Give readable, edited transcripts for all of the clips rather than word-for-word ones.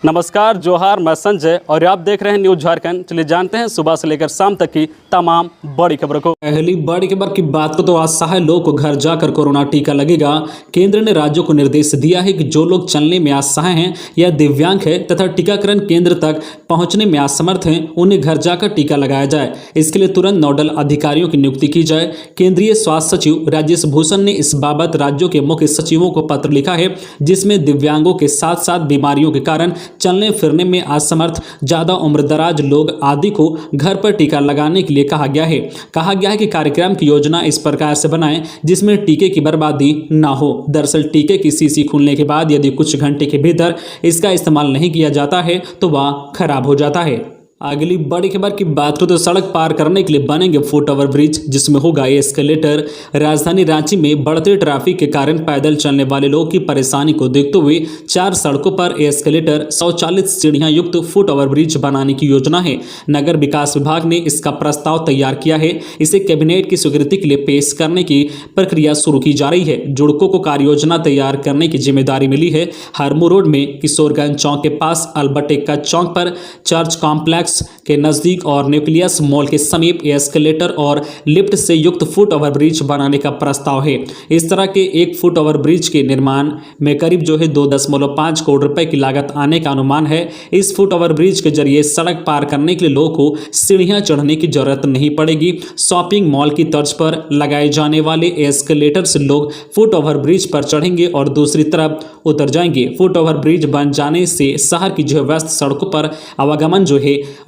नमस्कार, जोहार, मैं संजय और आप देख रहे हैं न्यूज झारखंड। चलिए जानते हैं सुबह से लेकर शाम तक की तमाम बड़ी खबरों को। पहली बड़ी खबर की बात को तो असहाय लोगों को घर जाकर कोरोना टीका लगेगा। केंद्र ने राज्यों को निर्देश दिया है कि जो लोग चलने में असहाय हैं या दिव्यांग है तथा टीकाकरण केंद्र तक पहुंचने में असमर्थ हैं, उन्हें घर जाकर टीका लगाया जाए। इसके लिए तुरंत नोडल अधिकारियों की नियुक्ति की जाए। केंद्रीय स्वास्थ्य सचिव राजेश भूषण ने इस बाबत राज्यों के मुख्य सचिवों को पत्र लिखा है, जिसमें दिव्यांगों के साथ साथ बीमारियों के कारण चलने फिरने में असमर्थ, ज्यादा उम्रदराज लोग आदि को घर पर टीका लगाने के लिए कहा गया है। कहा गया है कि कार्यक्रम की योजना इस प्रकार से बनाएं जिसमें टीके की बर्बादी ना हो। दरअसल टीके की शीशी खुलने के बाद यदि कुछ घंटे के भीतर इसका इस्तेमाल नहीं किया जाता है तो वह खराब हो जाता है। अगली बड़ी खबर की बात करें तो सड़क पार करने के लिए बनेंगे फुट ओवर ब्रिज, जिसमें होगा एस्केलेटर। राजधानी रांची में बढ़ते ट्रैफिक के कारण पैदल चलने वाले लोगों की परेशानी को देखते हुए 4 सड़कों पर एस्केलेटर, 140 सीढ़ियां युक्त फुट ओवर ब्रिज बनाने की योजना है। नगर विकास विभाग ने इसका प्रस्ताव तैयार किया है। इसे कैबिनेट की स्वीकृति के लिए पेश करने की प्रक्रिया शुरू की जा रही है। जुड़कों को कार्य योजना तैयार करने की जिम्मेदारी मिली है। हरमू रोड में किशोरगंज चौक के पास, अल्बर्ट एक्का चौक पर, चर्च कॉम्प्लेक्स के नजदीक और न्यूक्लियस मॉल के समीप एस्केलेटर और लिफ्ट से युक्त फुट ओवर ब्रिज बनाने का प्रस्ताव है। इस तरह के एक फुट ओवर ब्रिज के निर्माण में करीब 2.5 करोड़ रुपए की लागत आने का अनुमान है। इस फुट ओवर ब्रिज के जरिए सड़क पार करने के लिए लोगों को सीढ़ियां चढ़ने की जरूरत नहीं पड़ेगी। शॉपिंग मॉल की तर्ज पर लगाए जाने वाले एस्केलेटर से लोग फुट ओवर ब्रिज पर चढ़ेंगे और दूसरी तरफ उतर जाएंगे। फुट ओवर ब्रिज बन जाने से शहर की व्यस्त सड़कों पर आवागमन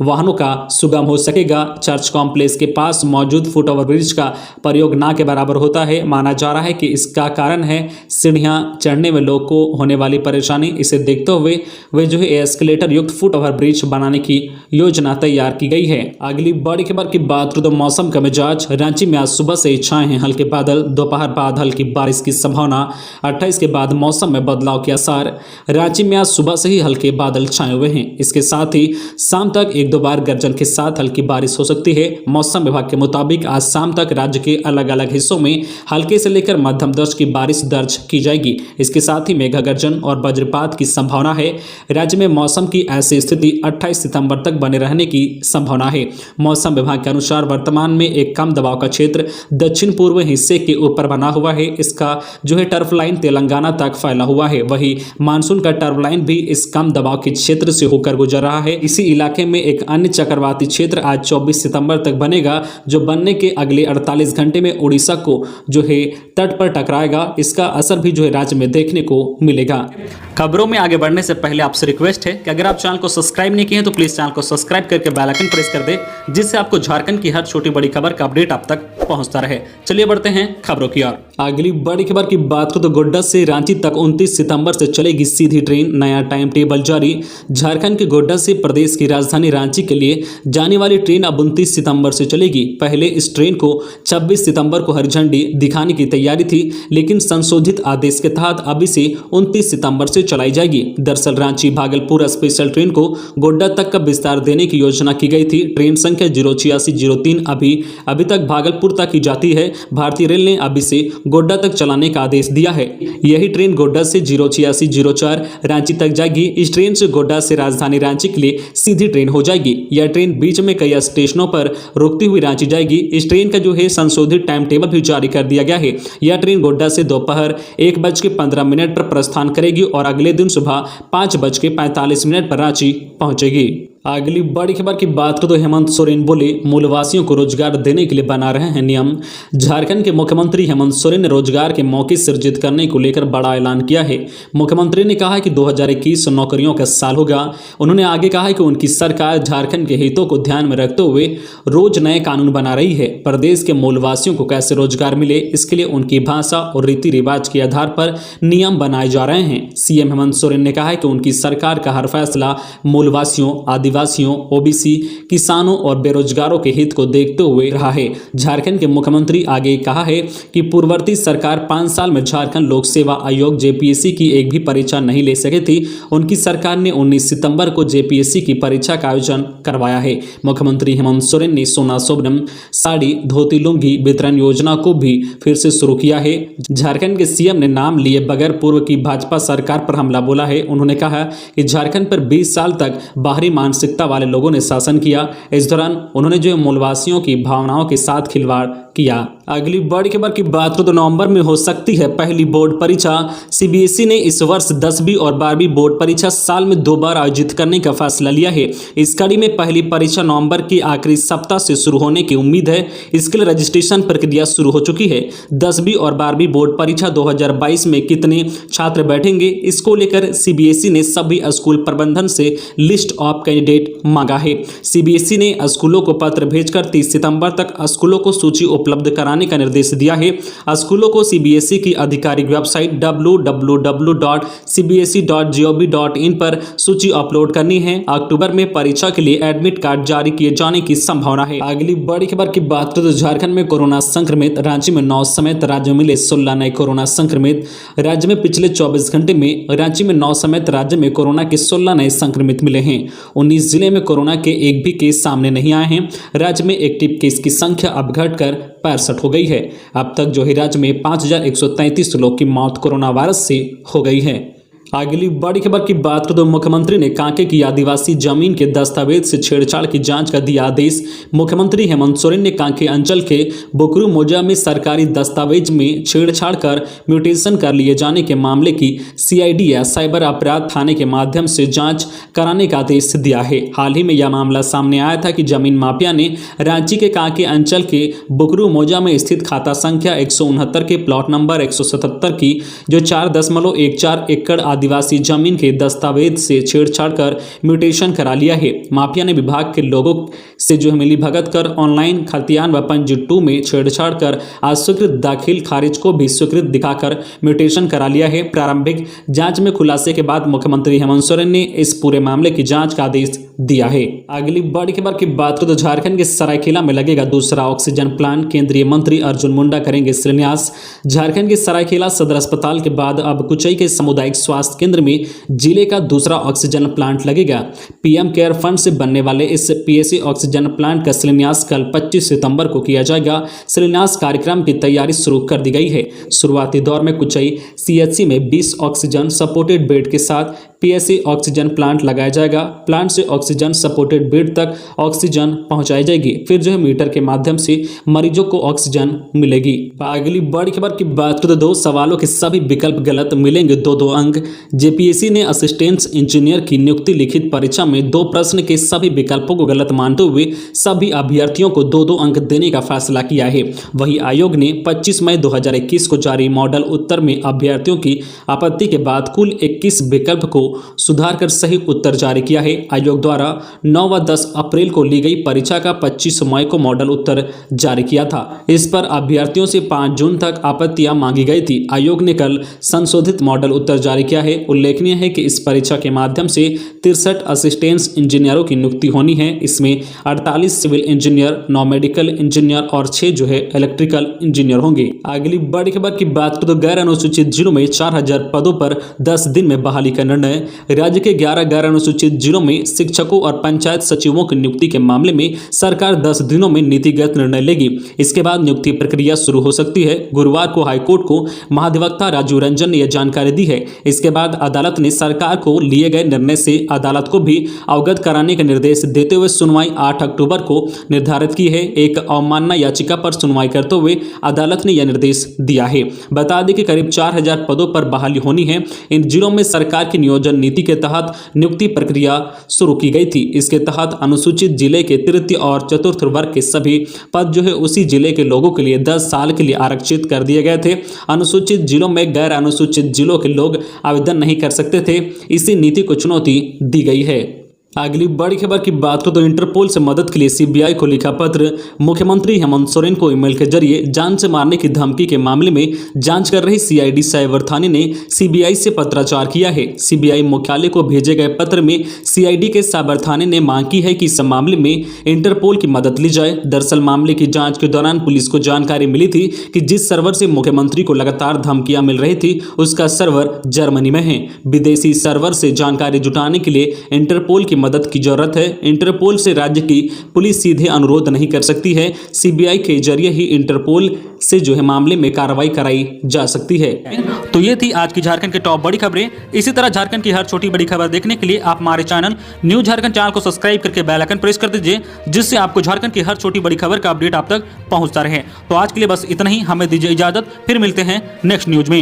वाहनों का सुगम हो सकेगा। चर्च कॉम्प्लेक्स के पास मौजूद फुट ओवर ब्रिज का प्रयोग ना के बराबर होता है। माना जा रहा है कि इसका कारण है सीढ़ियां चढ़ने में लोगों को होने वाली परेशानी। इसे देखते हुए वे एस्केलेटर युक्त फुट ओवर ब्रिज बनाने की योजना तैयार की गई है। अगली बड़ी खबर की बात करें तो मौसम का मिजाज। रांची में आज सुबह से छाए हैं हल्के बादल, दोपहर बाद हल्की बारिश की संभावना। 28 के बाद मौसम में बदलाव के आसार। रांची में आज सुबह से ही हल्के बादल छाए हुए हैं। इसके साथ ही शाम तक 1-2 बार गर्जन के साथ हल्की बारिश हो सकती है। मौसम विभाग के मुताबिक आज शाम तक राज्य के अलग अलग हिस्सों में हल्के से लेकर मध्यम दर्ज की बारिश दर्ज की जाएगी। इसके साथ ही मेघा गर्जन और वज्रपात की संभावना है। राज्य में मौसम की ऐसी स्थिति 28 सितंबर तक बने रहने की संभावना है। मौसम विभाग के अनुसार वर्तमान में एक कम दबाव का क्षेत्र दक्षिण पूर्व हिस्से के ऊपर बना हुआ है। इसका टर्फ लाइन तेलंगाना तक फैला हुआ है। वही मानसून का टर्फ लाइन भी इस कम दबाव के क्षेत्र से होकर गुजर रहा है। इसी इलाके में एक अन्य चक्रवाती क्षेत्र आज 24 सितंबर तक बनेगा, जो बनने के अगले 48 घंटे में उड़ीसा को तट पर टकराएगा। इसका असर भी राज्य में देखने को मिलेगा। खबरों में आगे बढ़ने से पहले आपसे रिक्वेस्ट है कि अगर आप चैनल को सब्सक्राइब नहीं किए हैं तो प्लीज चैनल को सब्सक्राइब करके बेल आइकन प्रेस कर दे, जिससे आपको झारखंड की हर छोटी बड़ी खबर का अपडेट आप तक पहुंचता रहे। चलिए बढ़ते हैं खबरों की ओर। अगली बड़ी खबर की बात करें तो गोड्डा से रांची तक 29 सितंबर से चलेगी सीधी ट्रेन। नया टाइम टेबल जारी। झारखंड के गोड्डा से प्रदेश की राजधानी रांची के लिए जाने वाली ट्रेन अब 29 सितंबर से चलेगी। पहले इस ट्रेन को 26 सितंबर को हरी झंडी दिखाने की तैयारी थी, लेकिन संशोधित आदेश के तहत अब इसे 29 सितंबर से चलाई जाएगी। दरअसल रांची भागलपुर स्पेशल ट्रेन को गोड्डा तक का विस्तार देने की योजना की गई थी। ट्रेन संख्या 08603 अभी तक भागलपुर तक ही जाती है। भारतीय रेल ने अब इसे गोड्डा तक चलाने का आदेश दिया है। यही ट्रेन गोड्डा से 08604 रांची तक जाएगी। इस ट्रेन से गोड्डा से राजधानी रांची के लिए सीधी ट्रेन हो जाएगी। यह ट्रेन बीच में कई स्टेशनों पर रुकती हुई रांची जाएगी। इस ट्रेन का संशोधित टाइम टेबल भी जारी कर दिया गया है। यह ट्रेन गोड्डा से दोपहर 1:15 पर प्रस्थान करेगी और अगले दिन सुबह 5:45 पर रांची पहुंचेगी। अगली बड़ी खबर की बात करें तो हेमंत सोरेन बोले, मूलवासियों को रोजगार देने के लिए बना रहे हैं नियम। झारखंड के मुख्यमंत्री हेमंत सोरेन ने रोजगार के मौके सृजित करने को लेकर बड़ा ऐलान किया है। मुख्यमंत्री ने कहा है कि 2021 नौकरियों का साल होगा। उन्होंने आगे कहा है कि उनकी सरकार झारखंड के हितों को ध्यान में रखते हुए रोज नए कानून बना रही है। प्रदेश के मूलवासियों को कैसे रोजगार मिले, इसके लिए उनकी भाषा और रीति रिवाज के आधार पर नियम बनाए जा रहे हैं। सीएम हेमंत सोरेन ने कहा है कि उनकी सरकार का हर फैसला मूलवासियों, आदिवासी आदिवासियों, ओबीसी, किसानों और बेरोजगारों के हित को देखते हुए रहा है। झारखंड के मुख्यमंत्री आगे कहा है कि पूर्ववर्ती सरकार 5 साल में झारखंड लोक सेवा आयोग जेपीएससी की एक भी परीक्षा नहीं ले सके थी। उनकी सरकार ने 19 सितंबर को जेपीएससी की परीक्षा का आयोजन करवाया है। मुख्यमंत्री हेमंत सोरेन ने सोना सोबनम, साड़ी, धोती, लुंगी वितरण योजना को भी फिर से शुरू किया है। झारखंड के सीएम ने नाम लिए बगैर पूर्व की भाजपा सरकार पर हमला बोला है। उन्होंने कहा कि झारखंड पर 20 साल तक बाहरी मानसिकता वाले लोगों ने शासन किया। इस दौरान उन्होंने जो मूलवासियों की भावनाओं के साथ खिलवाड़ किया। अगली बड़ी खबर की बात करें तो नवंबर में हो सकती है पहली बोर्ड परीक्षा। सीबीएसई ने इस वर्ष 10वीं और 12वीं बोर्ड परीक्षा साल में 2 बार आयोजित करने का फैसला लिया है। इस कड़ी में पहली परीक्षा नवंबर के आखिरी सप्ताह से शुरू होने की उम्मीद है। इसके लिए रजिस्ट्रेशन प्रक्रिया शुरू हो चुकी है। 10वीं और 12वीं बोर्ड परीक्षा 2022 में कितने छात्र बैठेंगे, इसको लेकर सीबीएसई ने सभी स्कूल प्रबंधन से लिस्ट ऑफ कैंडिडेट मांगा है। सीबीएसई ने स्कूलों को पत्र भेजकर 30 सितंबर तक स्कूलों को सूची उपलब्ध कराने का निर्देश दिया है। स्कूलों को सीबीएसई की आधिकारिक वेबसाइट www.cbse.gov.in पर सूची अपलोड करनी है। अक्टूबर में परीक्षा के लिए एडमिट कार्ड जारी किए जाने की संभावना है। अगली बड़ी खबर की बात करें तो झारखंड में कोरोना संक्रमित, राज्य में 9 समेत राज्य में मिले 16 नए कोरोना संक्रमित। राज्य में पिछले 24 घंटे में रांची में 9 समेत राज्य में कोरोना के 16 नए संक्रमित मिले हैं। 19 जिले में कोरोना के एक भी केस सामने नहीं आए हैं। राज्य में एक्टिव केस की संख्या अब घटकर 65 हो गई है। अब तक जो है राज्य में 5133 लोग की मौत कोरोना वायरस से हो गई है। अगली बड़ी खबर की बात करें तो मुख्यमंत्री ने कांके की आदिवासी जमीन के दस्तावेज से छेड़छाड़ की जांच का दिया आदेश। मुख्यमंत्री हेमंत सोरेन ने कांके अंचल के बुकरू मोजा में सरकारी दस्तावेज में छेड़छाड़ कर म्यूटेशन कर लिए जाने के मामले की सीआईडी या साइबर अपराध थाने के माध्यम से जांच कराने का आदेश दिया है। हाल ही में यह मामला सामने आया था कि जमीन माफिया ने रांची के कांके अंचल के बुकरू मोजा में स्थित खाता संख्या 169 के प्लॉट नंबर 177 की जो 4.14 एकड़ आदिवासी जमीन के दस्तावेज से छेड़छाड़ कर म्यूटेशन करा लिया है। माफिया ने विभाग के लोगों से जो मिली भगत कर ऑनलाइन खतियान व पंजी 2 में छेड़छाड़ कर अस्वीकृत दाखिल खारिज को भी स्वीकृत दिखाकर म्यूटेशन करा लिया है। प्रारंभिक जांच में खुलासे के बाद मुख्यमंत्री हेमंत सोरेन ने इस पूरे मामले की जांच का आदेश दिया है। अगली बड़ी खबर की बात करें तो झारखंड के सरायकेला में लगेगा दूसरा ऑक्सीजन प्लांट। केंद्रीय मंत्री अर्जुन मुंडा करेंगे शिलान्यास। झारखंड के सरायकेला सदर अस्पताल के बाद अब कुचई के सामुदायिक स्वास्थ्य केंद्र में जिले का दूसरा ऑक्सीजन प्लांट लगेगा। पीएम केयर फंड से बनने वाले इस पीएसए ऑक्सीजन प्लांट का शिलान्यास कल 25 सितंबर को किया जाएगा। शिलान्यास कार्यक्रम की तैयारी शुरू कर दी गई है। शुरुआती दौर में कुचई सीएचसी में 20 ऑक्सीजन सपोर्टेड बेड के साथ पीएसए ऑक्सीजन प्लांट लगाया जाएगा। प्लांट से ऑक्सीजन सपोर्टेड बेड तक ऑक्सीजन पहुंचाई जाएगी। फिर जो है मीटर के माध्यम से मरीजों को ऑक्सीजन मिलेगी। अगली बड़ी खबर की बात करें तो 2 सवालों के सभी विकल्प गलत, मिलेंगे 2-2 अंक। जेपीएससी ने असिस्टेंट इंजीनियर की नियुक्ति लिखित परीक्षा में 2 प्रश्न के सभी विकल्पों को गलत मानते हुए सभी अभ्यर्थियों को 2-2 अंक देने का फैसला किया है। वही आयोग ने 25 मई 2021 को जारी मॉडल उत्तर में अभ्यर्थियों की आपत्ति के बाद कुल 21 विकल्प को सुधार कर सही उत्तर जारी किया है। आयोग द्वारा 9 व 10 अप्रैल को ली गई परीक्षा का 25 मई को मॉडल उत्तर जारी किया था। इस पर अभ्यर्थियों से 5 जून तक आपत्तियां मांगी गई थी। आयोग ने कल संशोधित मॉडल उत्तर जारी किया है। उल्लेखनीय है कि इस परीक्षा के माध्यम से 63 असिस्टेंट इंजीनियरों की नियुक्ति होनी है। इसमें 48 सिविल इंजीनियर, 9 मेडिकल इंजीनियर और 6 जो है इलेक्ट्रिकल इंजीनियर होंगे। अगली बड़ी खबर की बात करें तो गैर अनुसूचित जिलों में 4000 पदों पर 10 दिन में बहाली का निर्णय। राज्य के 11 गैर अनुसूचित जिलों में शिक्षकों और पंचायत सचिवों की नियुक्ति के मामले में सरकार 10 दिनों में नीतिगत निर्णय लेगी। इसके बाद नियुक्ति प्रक्रिया शुरू हो सकती है। गुरुवार को हाईकोर्ट को महाधिवक्ता राजीव रंजन ने यह जानकारी दी है। इसके बाद अदालत ने सरकार को लिए गए निर्णय से अदालत को भी अवगत कराने का निर्देश देते हुए सुनवाई 8 अक्टूबर को निर्धारित की है। एक अवमानना याचिका पर सुनवाई करते हुए अदालत ने यह निर्देश दिया है। बता दें कि करीब 4000 पदों पर बहाली होनी है। इन जिलों में सरकार की नियोजन नीति के तहत नियुक्ति प्रक्रिया शुरू की गई थी। इसके तहत अनुसूचित जिले के तृतीय और चतुर्थ वर्ग के सभी पद जो है उसी जिले के लोगों के लिए 10 साल के लिए आरक्षित कर दिए गए थे। अनुसूचित जिलों में गैर अनुसूचित जिलों के लोग आवेदन नहीं कर सकते थे। इसी नीति को चुनौती दी गई है। अगली बड़ी खबर की बात करें तो इंटरपोल से मदद के लिए सीबीआई को लिखा पत्र। मुख्यमंत्री हेमंत सोरेन को ईमेल के जरिए जान से मारने की धमकी के मामले में जांच कर रही सीआईडी साइबर थाने ने सीबीआई से पत्राचार किया है। सीबीआई मुख्यालय को भेजे गए पत्र में सीआईडी के साइबर थाने ने मांग की है कि इस मामले में इंटरपोल की मदद ली जाए। दरअसल मामले की जाँच के दौरान पुलिस को जानकारी मिली थी कि जिस सर्वर से मुख्यमंत्री को लगातार धमकियां मिल रही थी उसका सर्वर जर्मनी में है। विदेशी सर्वर से जानकारी जुटाने के लिए इंटरपोल की मदद की जरूरत है। इंटरपोल से राज्य की पुलिस सीधे अनुरोध नहीं कर सकती है। सीबीआई के जरिए ही इंटरपोल से जो है मामले में कार्रवाई कराई जा सकती है। तो ये थी आज की झारखंड की टॉप बड़ी खबरें। इसी तरह झारखंड की हर छोटी बड़ी खबर देखने के लिए आप हमारे चैनल न्यूज झारखंड चैनल को सब्सक्राइब करके बेल आइकन प्रेस कर दीजिए, जिससे आपको झारखंड की हर छोटी बड़ी खबर का अपडेट आप तक पहुंचता रहे। तो आज के लिए बस इतना ही, हमें दीजिए इजाजत, फिर मिलते हैं नेक्स्ट न्यूज में।